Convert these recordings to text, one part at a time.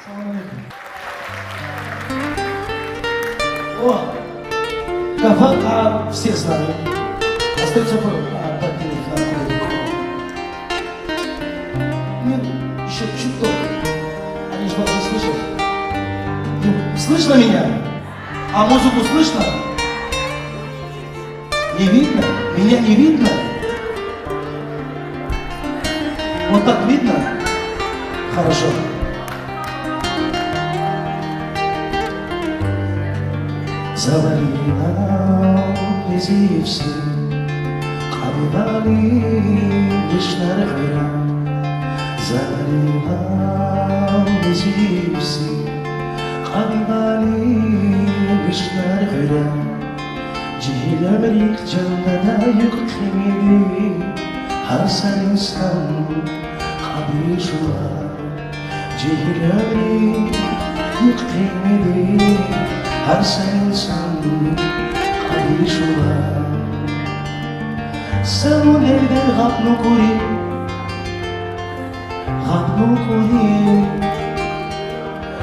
Салам алейкум. О, Гафар, всех знаю. Остается подпилить на курилку. Нет, еще чуток. Они же должны слышать. Ну, слышно меня? А музыку слышно? Не видно? Меня не видно? Вот так видно? Хорошо. Завалила везився, кабивали лиш на рехвера. Завалила везився, кабивали лиш на рехвера. Cihil ömrik cennete yüklemeli, her sen insan kabir şura. Cihil ömrik yüklemeli, her sen insan kabir şura. Sen o nerede gapnu kuri,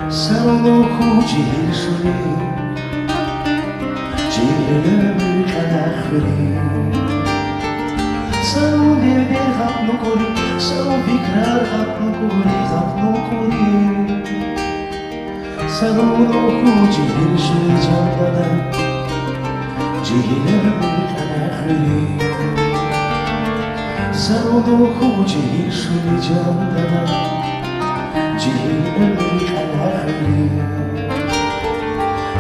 sen onu ku cihil şuri. Cihilimi kanakhri Sao nerede gapnu kuri Sao fikrar gapnu kuri Sao noku cihil şuri candada Cihilimi kanakhri Sao noku cihil şuri candada Cihilimi kanakhri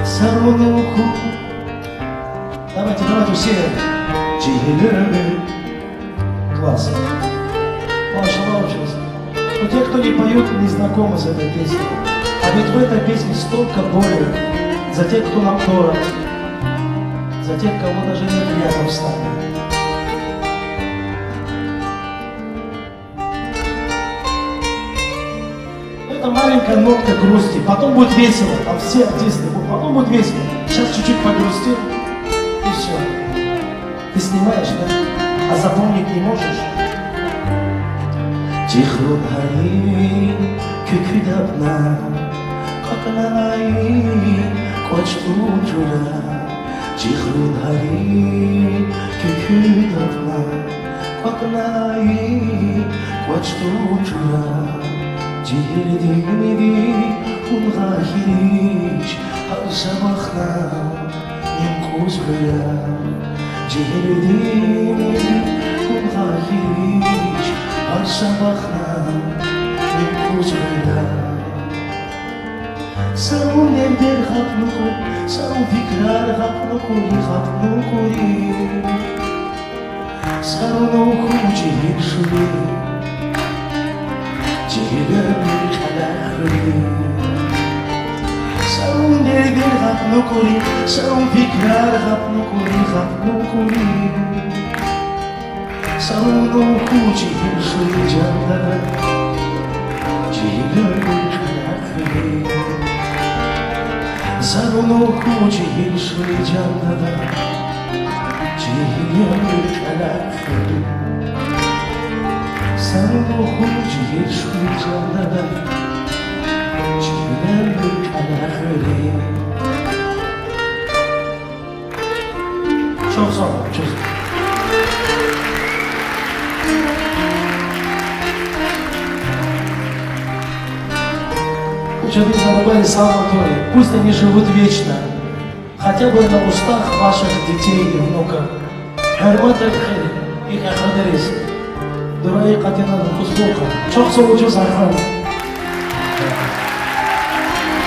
Sao noku Давайте все. Чигилюми. Класс. Машаллах сейчас. Но те, кто не поют, не знакомы с этой песней. А ведь в этой песне столько боли за тех, кто нам дорог. За тех, кого даже нет рядом с нами. Это маленькая нотка грусти. Потом будет весело. Там все артисты будут. Потом будет весело. Сейчас чуть-чуть погрустим. И все. Ты снимаешь, да? А запомнить не можешь? Тихрун хари, кюкюдапна, каканай, кочтун жура. Тихрун хари, кюкюдапна, каканай, кочтун жура. Тихирдимиди, унгахирич, алшабахна. Кузгая, Джигирдини, Кумхахич, Алшабахна, Кузгая. Сау нердер хапнукури, сау фикрар хапнукури, Сау ноку джигир шури, Джигирами калахри. Sao nerede gapnu kuri, sao fikrar gapnu kuri. Sao noku cihil şuri candada, cihilimi kanakhri. Sao noku cihil şuri candada, cihilimi kanakhri. Sao noku cihil şuri candada, cihilimi kanakhri. Çok sağ olun, çok sağ olun. Учитель Зарубали Салваторе, пусть они живут вечно, хотя бы на устах ваших детей и внуков. Хурмат аль-Хир, их ахадарис, дураи катинан кузбука. Çok sağ olun, çok sağ olun.